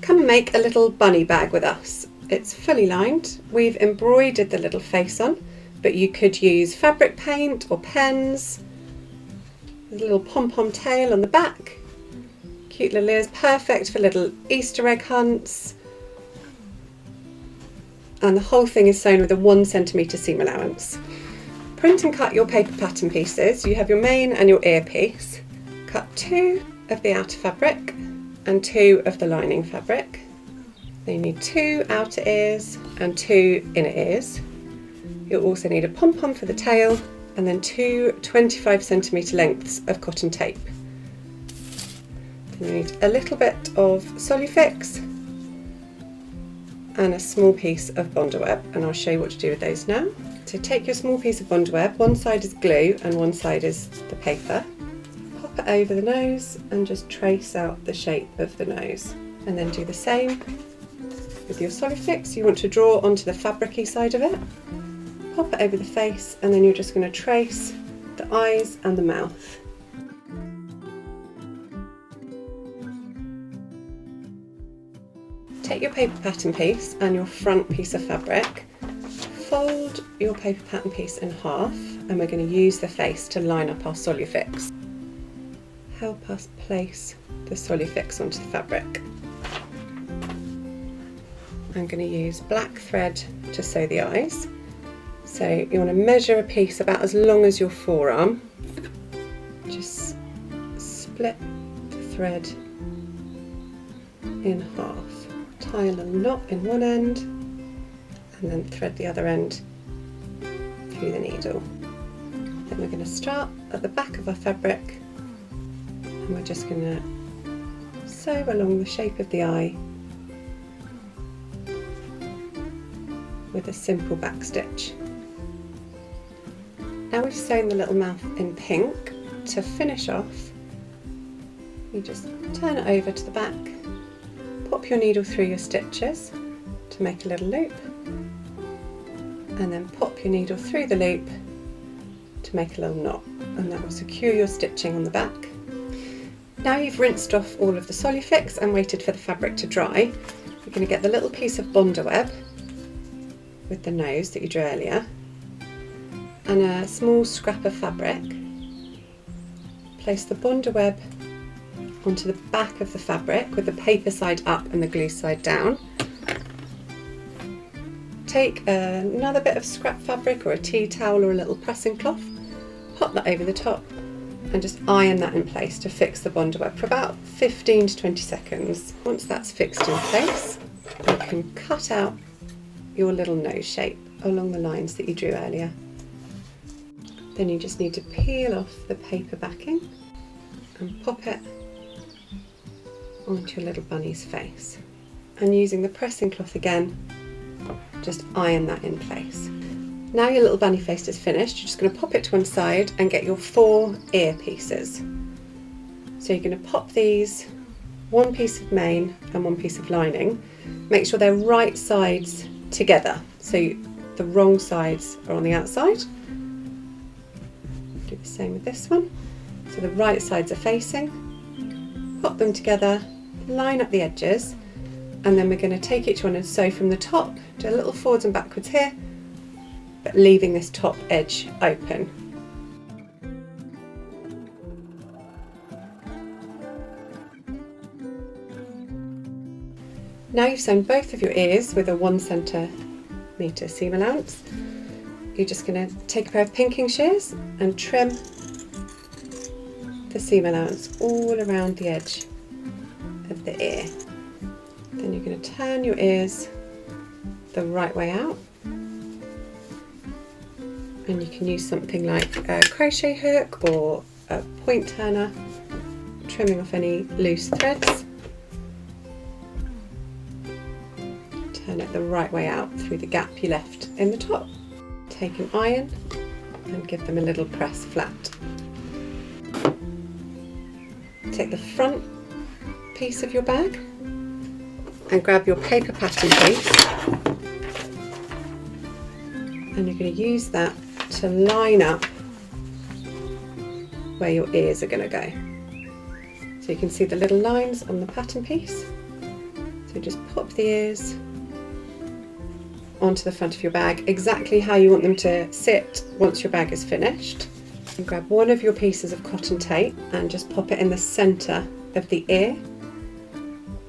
Come and make a little bunny bag with us. It's fully lined. We've embroidered the little face on, but you could use fabric paint or pens. There's a little pom-pom tail on the back. Cute little ears, perfect for little Easter egg hunts. And the whole thing is sewn with a 1 centimetre seam allowance. Print and cut your paper pattern pieces. You have your main and your ear piece. Cut 2 of the outer fabric and 2 of the lining fabric. Then you need 2 outer ears and 2 inner ears. You'll also need a pom-pom for the tail and then 2 25 centimetre lengths of cotton tape. Then you need a little bit of Solufix and a small piece of Bondaweb, and I'll show you what to do with those now. So take your small piece of Bondaweb, one side is glue and one side is the paper. Pop it over the nose and just trace out the shape of the nose. And then do the same with your Solufix. You want to draw onto the fabric-y side of it. Pop it over the face, and then you're just going to trace the eyes and the mouth. Take your paper pattern piece and your front piece of fabric, fold your paper pattern piece in half, and we're going to use the face to line up our Solufix. Help us place the Solufix onto the fabric. I'm going to use black thread to sew the eyes. So you want to measure a piece about as long as your forearm. Just split the thread in half. Tie a little knot in one end and then thread the other end through the needle. Then we're going to start at the back of our fabric and we're just going to sew along the shape of the eye with a simple back stitch. Now we've sewn the little mouth in pink. To finish off, you just turn it over to the back, pop your needle through your stitches to make a little loop, and then pop your needle through the loop to make a little knot, and that will secure your stitching on the back. Now you've rinsed off all of the Solufix and waited for the fabric to dry, you're going to get the little piece of Bondaweb with the nose that you drew earlier and a small scrap of fabric. Place the Bondaweb onto the back of the fabric with the paper side up and the glue side down. Take another bit of scrap fabric or a tea towel or a little pressing cloth, pop that over the top and just iron that in place to fix the Bondaweb for about 15 to 20 seconds. Once that's fixed in place, you can cut out your little nose shape along the lines that you drew earlier. Then you just need to peel off the paper backing and pop it onto your little bunny's face. And using the pressing cloth again, just iron that in place. Now your little bunny face is finished, you're just going to pop it to one side and get your 4 ear pieces. So you're going to pop these, one piece of mane and one piece of lining. Make sure they're right sides together, so the wrong sides are on the outside. Do the same with this one. So the right sides are facing. Pop them together, line up the edges, and then we're going to take each one and sew from the top, do a little forwards and backwards here, but leaving this top edge open. Now you've sewn both of your ears with a 1 centimetre seam allowance. You're just going to take a pair of pinking shears and trim the seam allowance all around the edge of the ear. Then you're going to turn your ears the right way out, and you can use something like a crochet hook or a point turner, trimming off any loose threads. Turn it the right way out through the gap you left in the top. Take an iron and give them a little press flat. Take the front piece of your bag and grab your paper pattern piece, and you're going to use that to line up where your ears are going to go. So you can see the little lines on the pattern piece. So So just pop the ears onto the front of your bag, exactly how you want them to sit once your bag is finished. And grab one of your pieces of cotton tape and just pop it in the centre of the ear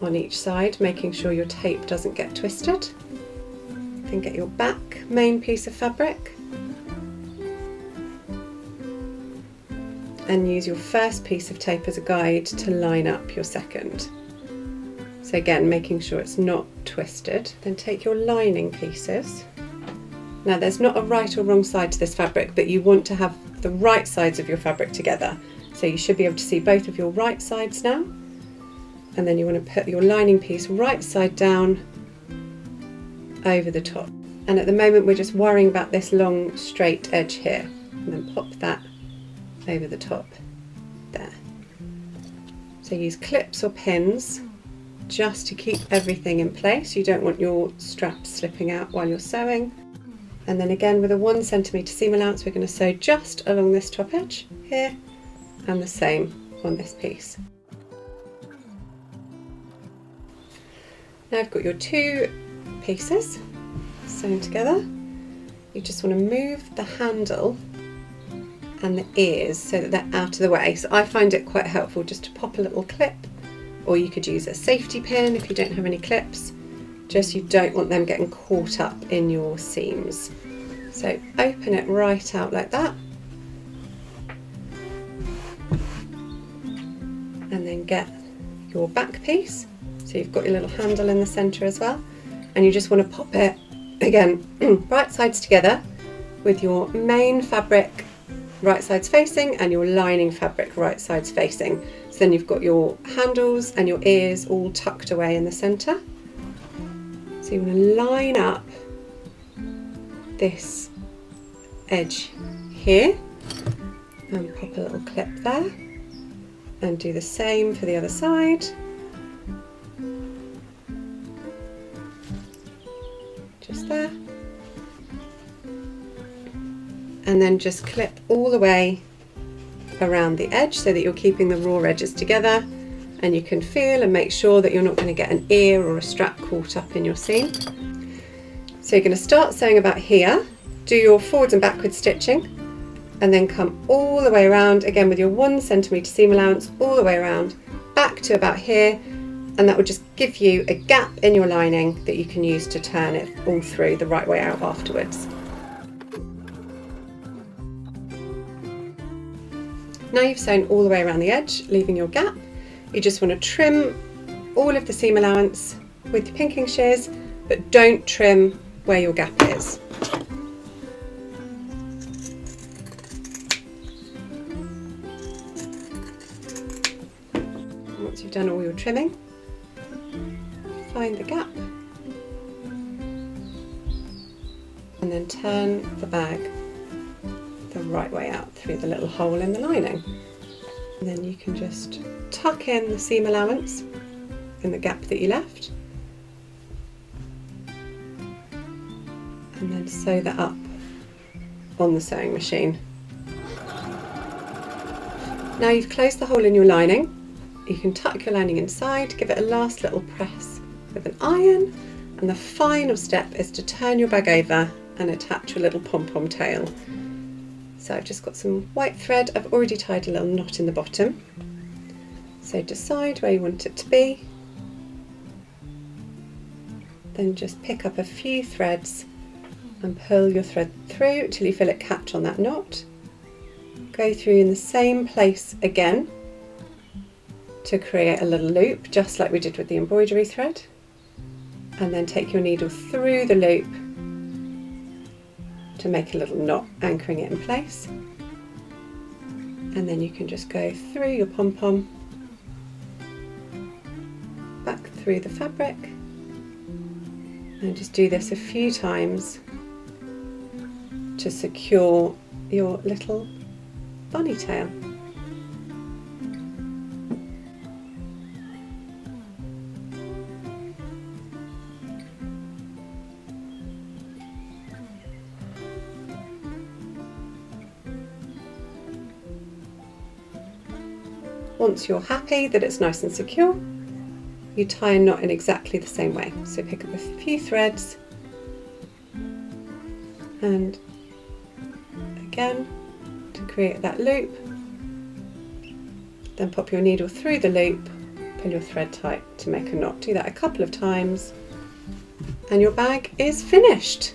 on each side, making sure your tape doesn't get twisted. Then get your back main piece of fabric and use your first piece of tape as a guide to line up your second. So again, making sure it's not twisted. Then take your lining pieces. Now there's not a right or wrong side to this fabric, but you want to have the right sides of your fabric together. So you should be able to see both of your right sides now. And then you want to put your lining piece right side down over the top. And at the moment we're just worrying about this long straight edge here. And then pop that over the top there. So use clips or pins just to keep everything in place. You don't want your straps slipping out while you're sewing. And then again with a 1 centimetre seam allowance, we're going to sew just along this top edge here and the same on this piece. Now I've got your 2 pieces sewn together. You just want to move the handle and the ears so that they're out of the way. So I find it quite helpful just to pop a little clip, or you could use a safety pin if you don't have any clips. Just you don't want them getting caught up in your seams. So open it right out like that. And then get your back piece. So you've got your little handle in the centre as well. And you just want to pop it, again, right sides together with your main fabric right sides facing and your lining fabric right sides facing. So then you've got your handles and your ears all tucked away in the centre. So you want to line up this edge here and pop a little clip there and do the same for the other side. Just there. And then just clip all the way around the edge so that you're keeping the raw edges together, and you can feel and make sure that you're not going to get an ear or a strap caught up in your seam. So you're going to start sewing about here, do your forwards and backwards stitching, and then come all the way around again with your 1 centimetre seam allowance all the way around back to about here, and that will just give you a gap in your lining that you can use to turn it all through the right way out afterwards. Now you've sewn all the way around the edge, leaving your gap, you just want to trim all of the seam allowance with your pinking shears, but don't trim where your gap is. Once you've done all your trimming, find the gap and then turn the bag the right way out through the little hole in the lining. And then you can just tuck in the seam allowance in the gap that you left and then sew that up on the sewing machine. Now you've closed the hole in your lining, you can tuck your lining inside, give it a last little press with an iron, and the final step is to turn your bag over and attach your little pom-pom tail. So I've just got some white thread, I've already tied a little knot in the bottom. So decide where you want it to be, then just pick up a few threads and pull your thread through until you feel it catch on that knot. Go through in the same place again to create a little loop, just like we did with the embroidery thread, and then take your needle through the loop to make a little knot, anchoring it in place. And then you can just go through your pom-pom, back through the fabric, and just do this a few times to secure your little bunny tail. Once you're happy that it's nice and secure, you tie a knot in exactly the same way. So pick up a few threads and again to create that loop, then pop your needle through the loop, pull your thread tight to make a knot. Do that a couple of times and your bag is finished.